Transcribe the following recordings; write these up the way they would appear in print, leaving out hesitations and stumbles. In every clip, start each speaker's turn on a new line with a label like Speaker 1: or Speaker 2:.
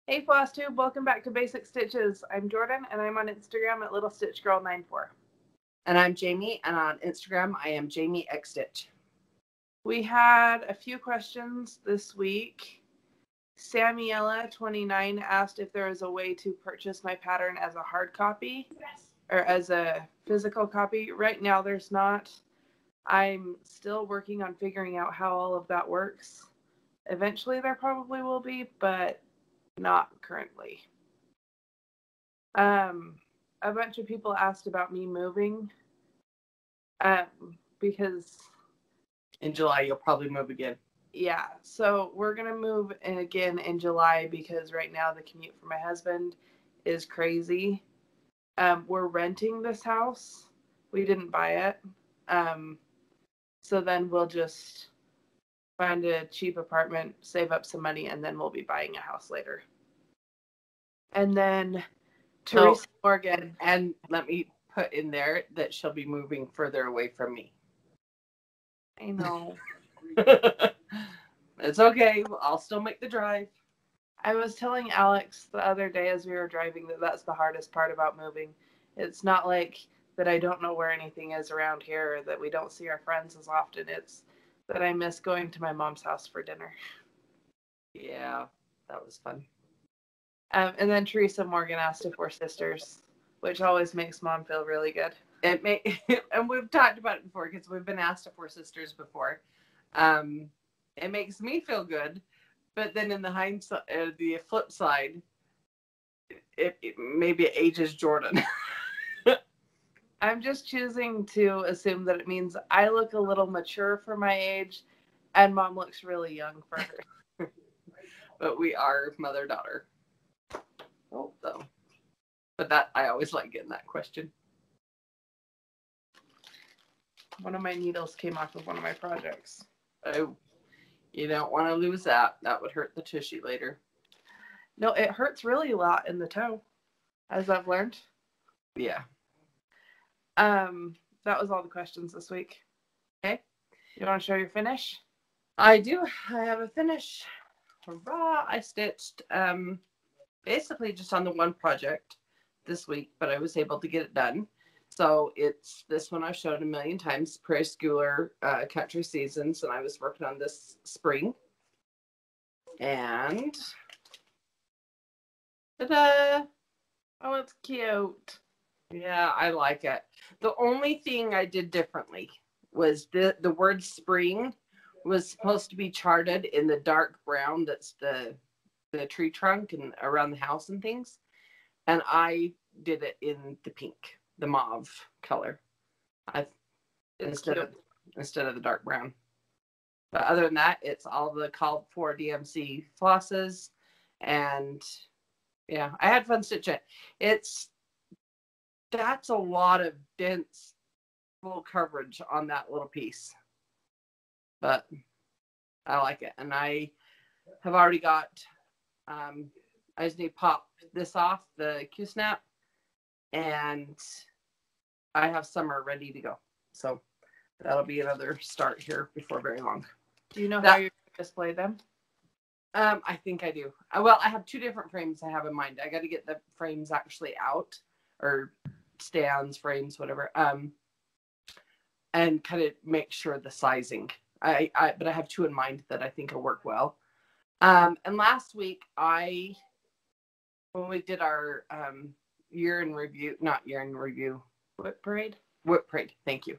Speaker 1: Hey Flosstube, welcome back to Basic Stitches. I'm Jorden and I'm on Instagram at LittleStitchGirl94.
Speaker 2: And I'm Jami, and on Instagram I am Jami X Stitch.
Speaker 1: We had a few questions this week. Samuela29 asked if there is a way to purchase my pattern as a hard copy or as a physical copy. Right now there's not. I'm still working on figuring out how all of that works. Eventually there probably will be, but not currently. A bunch of people asked about me moving because
Speaker 2: in July you'll probably move again.
Speaker 1: Yeah, so we're gonna move in again in July because right now the commute for my husband is crazy. We're renting this house. We didn't buy it. So then we'll just find a cheap apartment, save up some money, and then we'll be buying a house later. And then Teresa Morgan.
Speaker 2: And let me put in there that she'll be moving further away from me.
Speaker 1: I know.
Speaker 2: It's okay. I'll still make the drive.
Speaker 1: I was telling Alex the other day as we were driving that that's the hardest part about moving. It's not like that I don't know where anything is around here or that we don't see our friends as often. It's that I miss going to my mom's house for dinner.
Speaker 2: Yeah, that was fun.
Speaker 1: And then Teresa Morgan asked if we're sisters, which always makes Mom feel really good.
Speaker 2: And we've talked about it before because we've been asked if we're sisters before. It makes me feel good, but then in the hindsight, the flip side, it maybe ages Jorden.
Speaker 1: I'm just choosing to assume that it means I look a little mature for my age, and Mom looks really young for her.
Speaker 2: But we are mother-daughter. Oh, so. But that I always like getting that question.
Speaker 1: One of my needles came off of one of my projects.
Speaker 2: Oh, you don't want to lose that. That would hurt the tushy later.
Speaker 1: No, it hurts really a lot in the toe, as I've learned.
Speaker 2: Yeah.
Speaker 1: That was all the questions this week.
Speaker 2: Okay.
Speaker 1: You want to show your finish?
Speaker 2: I do. I have a finish. Hurrah! I stitched basically just on the one project this week, but I was able to get it done. So it's this one I've showed a million times, Prairie Schooler Country Seasons, and I was working on this spring. And ta-da!
Speaker 1: Oh, it's cute.
Speaker 2: Yeah, I like it. The only thing I did differently was the word spring was supposed to be charted in the dark brown that's the tree trunk and around the house and things. And I did it in the pink, the mauve color. Instead of the dark brown. But other than that, it's all the called for DMC flosses. And yeah, I had fun stitching it. That's a lot of dense full coverage on that little piece. But I like it. And I have already got, I just need to pop this off the Q-snap. And I have summer ready to go. So that'll be another start here before very long.
Speaker 1: Do you know how you're going to display them?
Speaker 2: I think I do. Well, I have two different frames I have in mind. I got to get the frames actually out, or stands, frames, whatever, and kind of make sure the sizing. But I have two in mind that I think will work well. And last week, when we did our Whip Parade, thank you.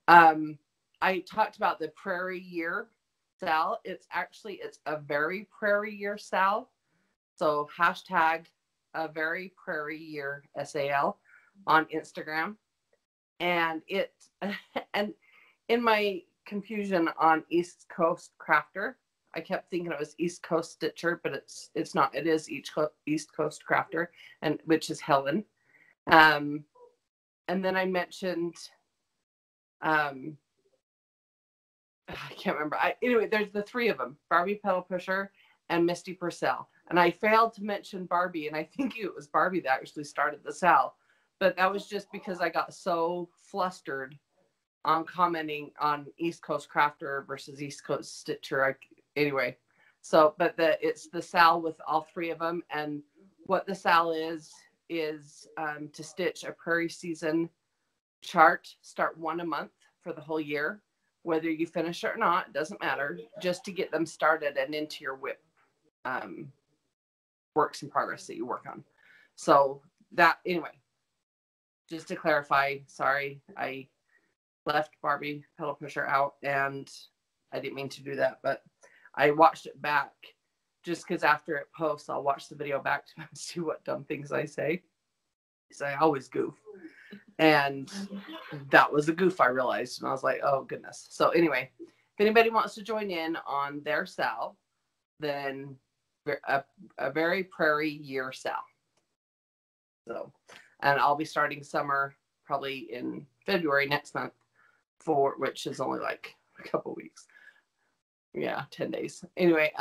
Speaker 2: I talked about the Prairie Year Sal. It's a very Prairie Year Sal. So hashtag a very Prairie Year SAL on Instagram. And and in my confusion on East Coast Crafter, I kept thinking it was East Coast Stitcher, but it's not. It is East Coast Crafter, and which is Helen. And then I mentioned, I can't remember. Anyway, there's the three of them: Barbie Pedal Pusher and Misty Purcell. And I failed to mention Barbie, and I think it was Barbie that actually started the Sal. But that was just because I got so flustered on commenting on East Coast Crafter versus East Coast Stitcher. Anyway, So, but it's the SAL with all three of them. And what the SAL is to stitch a prairie season chart, start one a month for the whole year. Whether you finish it or not, doesn't matter, just to get them started and into your WIP works in progress that you work on. So that, anyway, just to clarify, sorry, I left Barbie Pedal Pusher out and I didn't mean to do that, but I watched it back just because after it posts, I'll watch the video back to see what dumb things I say. Because I always goof. And that was a goof, I realized. And I was like, oh, goodness. So anyway, if anybody wants to join in on their SAL, then a very prairie year SAL. So, and I'll be starting summer probably in February next month, which is only like a couple weeks. Yeah, 10 days. Anyway,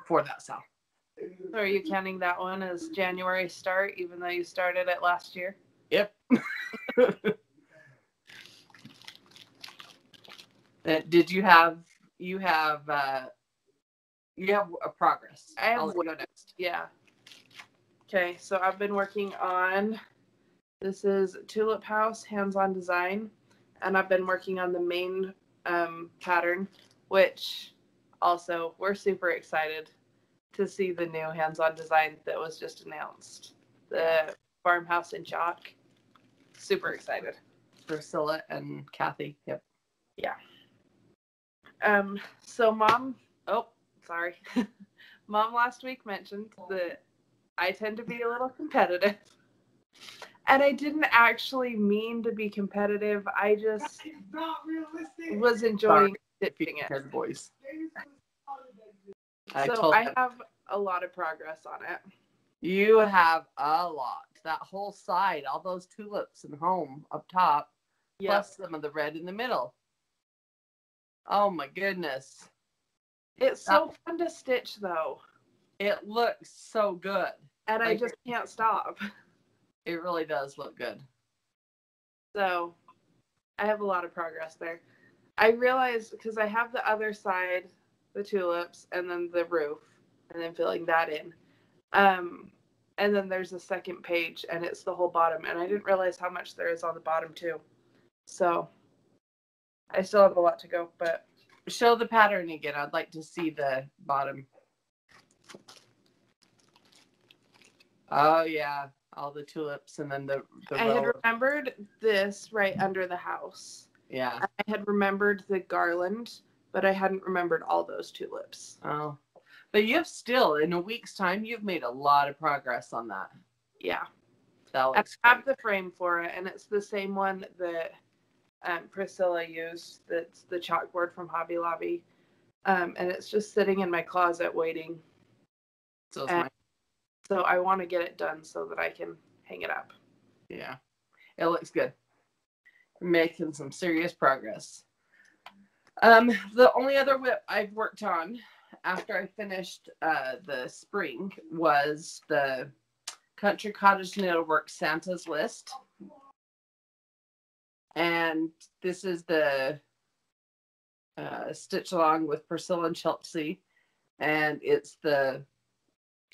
Speaker 2: for that SAL.
Speaker 1: So are you counting that one as January start, even though you started it last year?
Speaker 2: Yep. Did you have a progress?
Speaker 1: I'll
Speaker 2: go next.
Speaker 1: Yeah. Okay, so I've been working on, this is Tulip House hands-on design, and I've been working on the main pattern, which also we're super excited to see the new hands-on design that was just announced. The farmhouse in chalk. Super excited.
Speaker 2: Priscilla and Kathy. Yep.
Speaker 1: Yeah. So Mom last week mentioned that I tend to be a little competitive. And I didn't actually mean to be competitive. I just was enjoying stitching it.
Speaker 2: Head voice.
Speaker 1: So I have a lot of progress on it.
Speaker 2: You have a lot. That whole side, all those tulips and home up top, plus some of the red in the middle. Oh my goodness.
Speaker 1: It's so fun to stitch though.
Speaker 2: It looks so good.
Speaker 1: And I just can't stop.
Speaker 2: It really does look good.
Speaker 1: So I have a lot of progress there. I realized, because I have the other side, the tulips, and then the roof, and then filling that in. And then there's a second page, and it's the whole bottom. And I didn't realize how much there is on the bottom, too. So I still have a lot to go, but...
Speaker 2: Show the pattern again. I'd like to see the bottom. Oh, yeah. All the tulips, and then the
Speaker 1: I had remembered this right under the house.
Speaker 2: Yeah.
Speaker 1: I had remembered the garland, but I hadn't remembered all those tulips.
Speaker 2: Oh. But you've still, in a week's time, you've made a lot of progress on that.
Speaker 1: Yeah.
Speaker 2: I
Speaker 1: have the frame for it, and it's the same one that Priscilla used. That's the chalkboard from Hobby Lobby. And it's just sitting in my closet waiting. So I want to get it done so that I can hang it up.
Speaker 2: Yeah. It looks good. Making some serious progress. The only other WIP I've worked on after I finished the spring was the Country Cottage Needlework Santa's List. And this is the stitch along with Priscilla and Chelsea. And it's the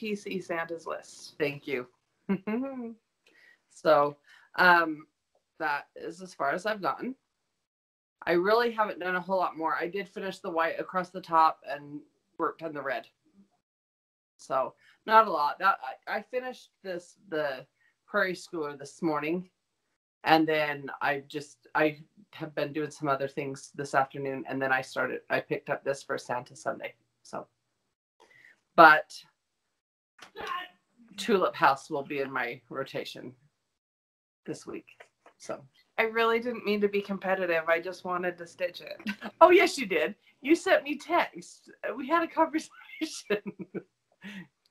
Speaker 1: PC Santa's List.
Speaker 2: Thank you. So that is as far as I've gotten. I really haven't done a whole lot more. I did finish the white across the top and worked on the red. So not a lot. I finished the Prairie Schooler this morning, and then I have been doing some other things this afternoon, and then I picked up this for Santa Sunday. So, but Tulip House will be in my rotation this week. So
Speaker 1: I really didn't mean to be competitive. I just wanted to stitch it.
Speaker 2: Oh, yes, you did. You sent me text. We had a conversation.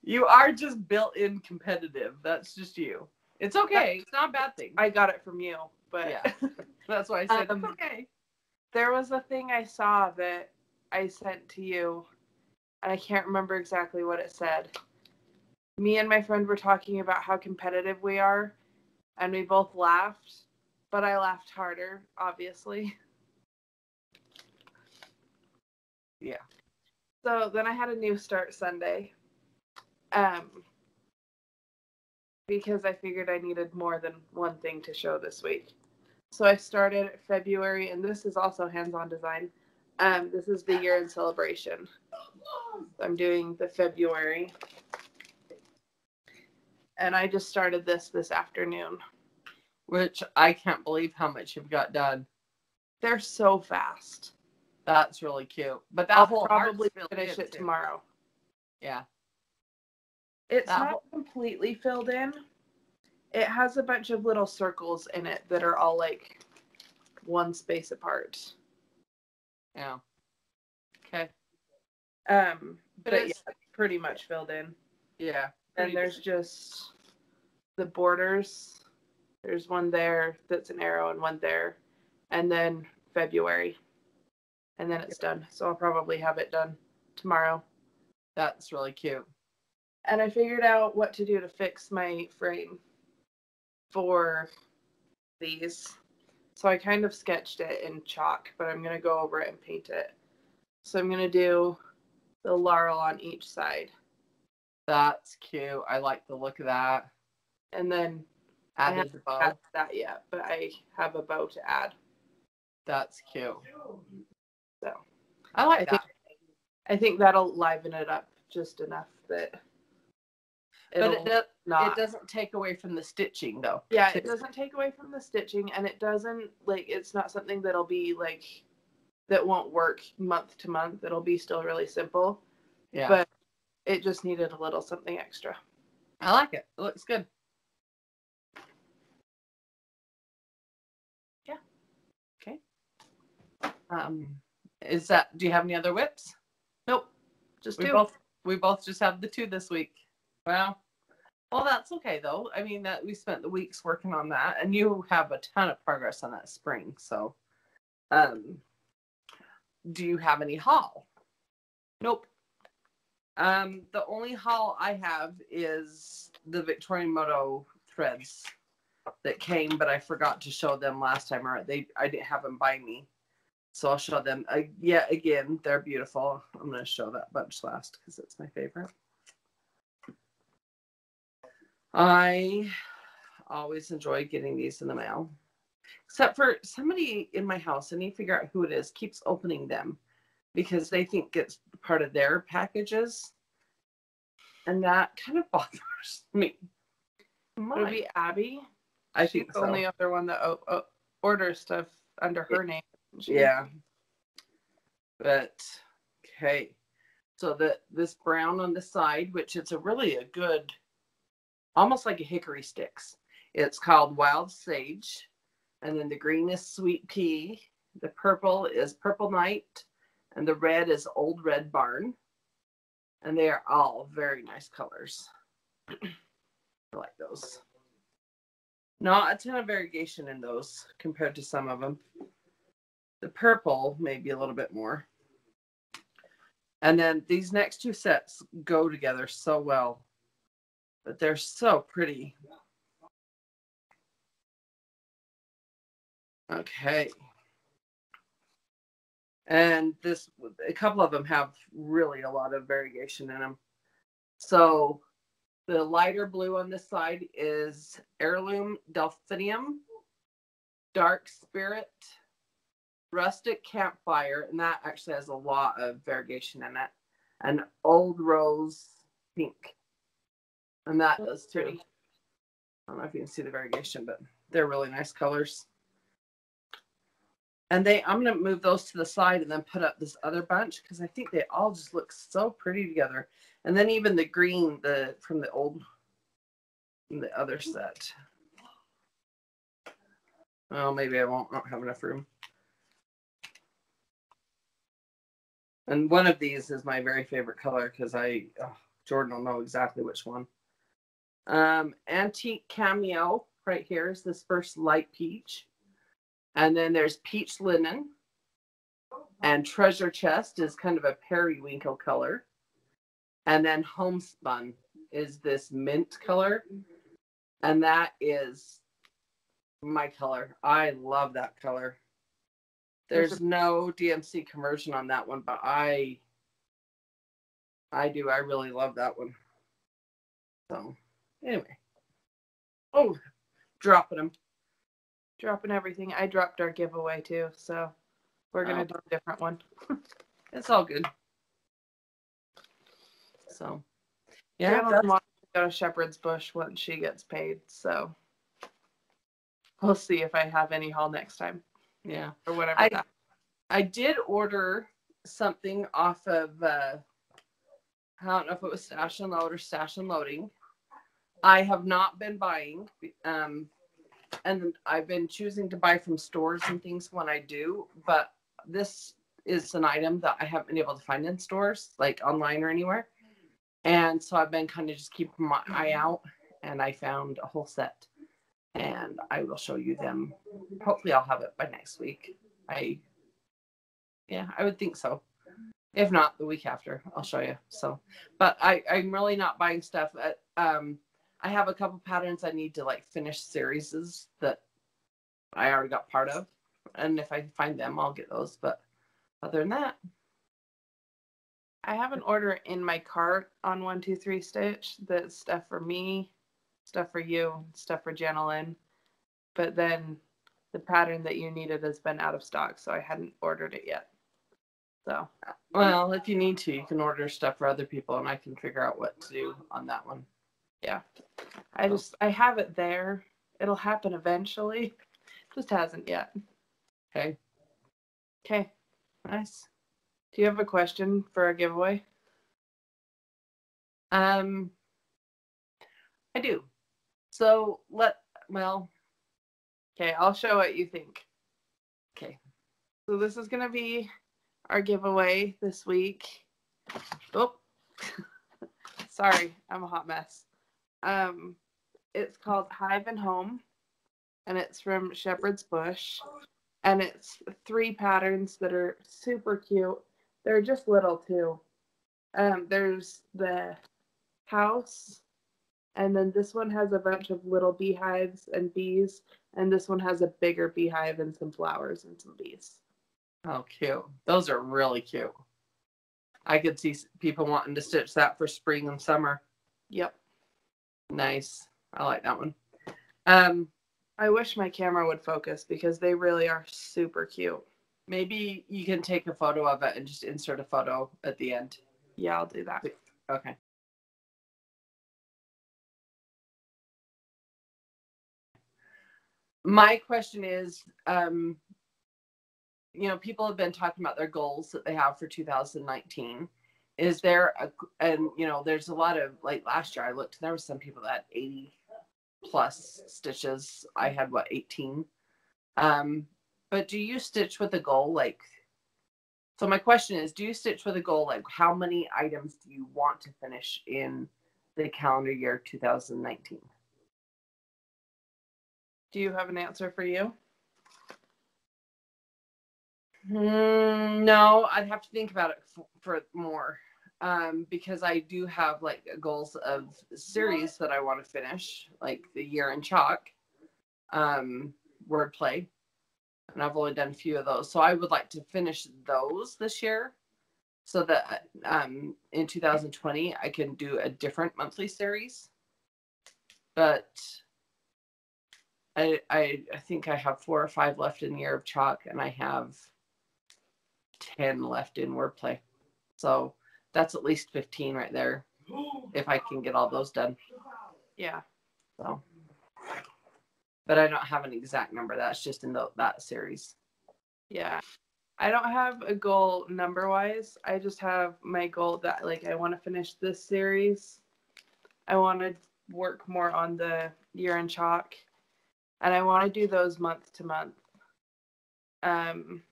Speaker 2: You are just built-in competitive. That's just you. It's okay. It's not a bad thing.
Speaker 1: I got it from you, but
Speaker 2: yeah, that's why I said it's okay.
Speaker 1: There was a thing I saw that I sent to you, and I can't remember exactly what it said. Me and my friend were talking about how competitive we are, and we both laughed, but I laughed harder, obviously.
Speaker 2: Yeah.
Speaker 1: So then I had a new start Sunday. Because I figured I needed more than one thing to show this week. So I started February, and this is also hands-on design. This is the year in celebration. I'm doing the February. And I just started this afternoon.
Speaker 2: Which I can't believe how much you've got done.
Speaker 1: They're so fast.
Speaker 2: That's really cute. But that
Speaker 1: I'll
Speaker 2: whole
Speaker 1: probably
Speaker 2: heart's
Speaker 1: finish it
Speaker 2: too.
Speaker 1: tomorrow.
Speaker 2: Yeah.
Speaker 1: It's not completely filled in. It has a bunch of little circles in it that are all like one space apart.
Speaker 2: Yeah. Okay.
Speaker 1: But it's pretty much filled in.
Speaker 2: Yeah.
Speaker 1: And there's just the borders. There's one there that's an arrow and one there. And then February. And then it's done. So I'll probably have it done tomorrow.
Speaker 2: That's really cute.
Speaker 1: And I figured out what to do to fix my frame for these. So I kind of sketched it in chalk, but I'm going to go over it and paint it. So I'm going to do the laurel on each side.
Speaker 2: That's cute. I like the look of that.
Speaker 1: And then I haven't added that yet, but I have a bow to add.
Speaker 2: That's cute.
Speaker 1: So
Speaker 2: I like that.
Speaker 1: I think that'll liven it up just enough that
Speaker 2: it doesn't take away from the stitching though.
Speaker 1: Yeah, it doesn't take away from the stitching, and it doesn't it's not something that'll be that won't work month to month. It'll be still really simple.
Speaker 2: Yeah.
Speaker 1: But it just needed a little something extra.
Speaker 2: I like it. It looks good.
Speaker 1: Yeah.
Speaker 2: Okay. Do you have any other whips?
Speaker 1: Nope. Just two.
Speaker 2: We both just have the two this week. Well, that's okay though. I mean, that we spent the weeks working on that, and you have a ton of progress on that spring. So, do you have any haul?
Speaker 1: Nope.
Speaker 2: The only haul I have is the Victorian Moto threads that came, but I forgot to show them last time, or I didn't have them by me. So I'll show them. Again, they're beautiful. I'm going to show that bunch last because it's my favorite. I always enjoy getting these in the mail. Except for somebody in my house, I need to figure out who it is, keeps opening them because they think it's part of their packages. And that kind of bothers me.
Speaker 1: Would it be Abby?
Speaker 2: I think
Speaker 1: She's the only other one that orders stuff under her name.
Speaker 2: Yeah. But, okay. So this brown on the side, which it's really a good, almost like a hickory sticks. It's called Wild Sage. And then the green is Sweet Pea. The purple is Purple Night. And the red is Old Red Barn. And they are all very nice colors. I like those. Not a ton of variegation in those compared to some of them. The purple may be a little bit more. And then these next two sets go together so well. But they're so pretty. Okay. And a couple of them have really a lot of variegation in them. So the lighter blue on this side is Heirloom Delphinium, Dark Spirit, Rustic Campfire, and that actually has a lot of variegation in it, and Old Rose Pink. And that does too. Pretty. I don't know if you can see the variegation, but they're really nice colors. And I'm going to move those to the side and then put up this other bunch because I think they all just look so pretty together. And then even the green from the other set. Oh, maybe I don't have enough room. And one of these is my very favorite color because Jorden will know exactly which one. Antique Cameo right here is this first light peach. And then there's Peach Linen. And Treasure Chest is kind of a periwinkle color. And then Homespun is this mint color. And that is my color. I love that color. There's no DMC conversion on that one, but I I do. I really love that one. So, anyway. Oh, dropping them.
Speaker 1: Dropping everything. I dropped our giveaway too, so we're going to do a different one.
Speaker 2: It's all good. So, yeah.
Speaker 1: Janalyn wants to go to Shepherd's Bush once she gets paid, so we'll see if I have any haul next time.
Speaker 2: Yeah.
Speaker 1: Or whatever.
Speaker 2: I did order something off of, I don't know if it was Stash and Load or Stash and Loading. I have not been buying, and I've been choosing to buy from stores and things when I do, but this is an item that I haven't been able to find in stores, like online or anywhere. And so I've been kind of just keeping my eye out, and I found a whole set, and I will show you them. Hopefully I'll have it by next week. I would think so. If not, the week after, I'll show you. So, but I'm really not buying stuff. I have a couple patterns I need to like finish series that I already got part of. And if I find them, I'll get those. But other than that,
Speaker 1: I have an order in my cart on 123 Stitch that's stuff for me, stuff for you, stuff for Janalyn. But then the pattern that you needed has been out of stock, so I hadn't ordered it yet. So,
Speaker 2: well, if you need to, you can order stuff for other people, and I can figure out what to do on that one.
Speaker 1: Yeah. I have it there. It'll happen eventually. Just hasn't yet.
Speaker 2: Okay.
Speaker 1: Okay.
Speaker 2: Nice.
Speaker 1: Do you have a question for a giveaway?
Speaker 2: I do. So
Speaker 1: okay, I'll show what you think.
Speaker 2: Okay.
Speaker 1: So this is going to be our giveaway this week. Oh, sorry, I'm a hot mess. It's called Hive and Home, and it's from Shepherd's Bush, and it's 3 patterns that are super cute. They're just little too. There's the house, and then this one has a bunch of little beehives and bees, and this one has a bigger beehive and some flowers and some bees.
Speaker 2: Oh, cute. Those are really cute. I could see people wanting to stitch that for spring and summer.
Speaker 1: Yep.
Speaker 2: Nice. I like that one.
Speaker 1: I wish my camera would focus because they really are super cute.
Speaker 2: Maybe you can take a photo of it and just insert a photo at the end.
Speaker 1: Yeah, I'll do that.
Speaker 2: Okay. My question is, people have been talking about their goals that they have for 2019. Is there there's a lot of, like last year I looked, there were some people that had 80 plus stitches. I had 18. But do you stitch with a goal? So my question is, do you stitch with a goal? Like, how many items do you want to finish in the calendar year 2019?
Speaker 1: Do you have an answer for you?
Speaker 2: No, I'd have to think about it for more. Because I do have like goals of series that I want to finish, like the Year in Chalk, wordplay. And I've only done a few of those. So I would like to finish those this year so that in 2020 I can do a different monthly series. But I think I have 4 or 5 left in the Year of Chalk, and I have 10 left in wordplay. So that's at least 15 right there if I can get all those done.
Speaker 1: Yeah.
Speaker 2: So, but I don't have an exact number. That's just in that series.
Speaker 1: Yeah. I don't have a goal number wise. I just have my goal that I want to finish this series. I want to work more on the Year in Chalk, and I want to do those month to month. And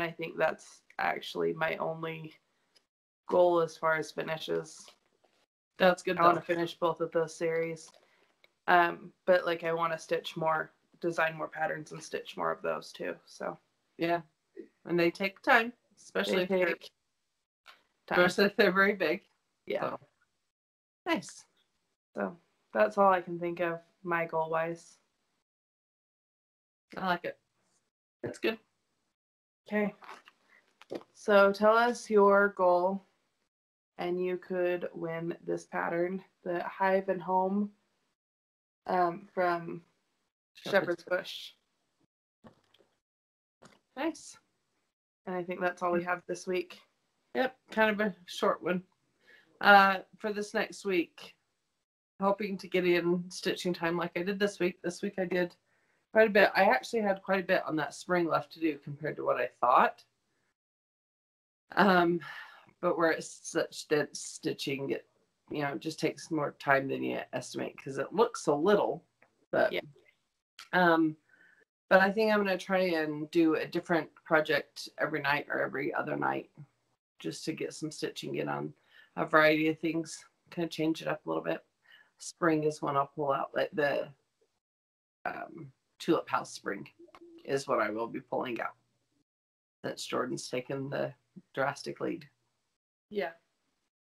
Speaker 1: I think that's actually my only goal as far as finishes.
Speaker 2: That's good.
Speaker 1: I want to finish both of those series. But I want to stitch more, design more patterns and stitch more of those too. So
Speaker 2: yeah. And they take time, especially if they're very big.
Speaker 1: Yeah.
Speaker 2: So. Nice.
Speaker 1: So that's all I can think of, my goal wise.
Speaker 2: I like it. That's good.
Speaker 1: Okay. So tell us your goal, and you could win this pattern, the Hive and Home from Shepherd's Bush.
Speaker 2: Nice.
Speaker 1: And I think that's all we have this week.
Speaker 2: Yep, kind of a short one. For this next week, hoping to get in stitching time like I did this week. This week I did quite a bit. I actually had quite a bit on that spring left to do compared to what I thought. But where it's such dense stitching, it just takes more time than you estimate because it looks so little. But
Speaker 1: yeah.
Speaker 2: But I think I'm going to try and do a different project every night or every other night just to get some stitching in on a variety of things. Kind of change it up a little bit. Spring is when I'll pull out, like the Tulip House spring is what I will be pulling out. Since Jordan's taken the drastic lead.
Speaker 1: Yeah.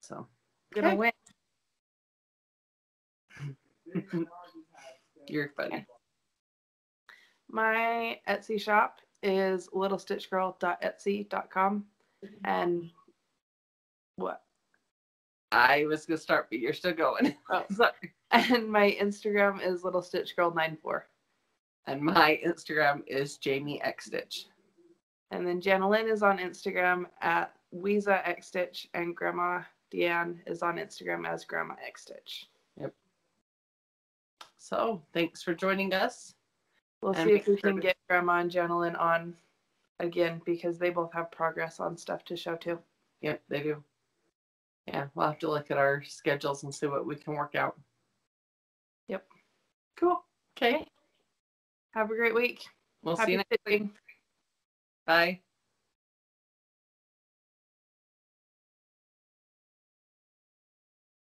Speaker 2: So.
Speaker 1: Gonna win.
Speaker 2: You're funny.
Speaker 1: My Etsy shop is littlestitchgirl.etsy.com. And what?
Speaker 2: I was going to start, but you're still going.
Speaker 1: Oh, sorry. And my Instagram is littlestitchgirl94.
Speaker 2: And my Instagram is Jami X Stitch.
Speaker 1: And then Janalyn is on Instagram at Weeza X Stitch, and Grandma DeAnn is on Instagram as Grandma X Stitch.
Speaker 2: Yep. So thanks for joining us.
Speaker 1: We'll see if we can get Grandma and Janalyn on again because they both have progress on stuff to show too.
Speaker 2: Yep, they do. Yeah, we'll have to look at our schedules and see what we can work out.
Speaker 1: Yep.
Speaker 2: Cool. Okay.
Speaker 1: Have a great week.
Speaker 2: We'll see you next week. Bye.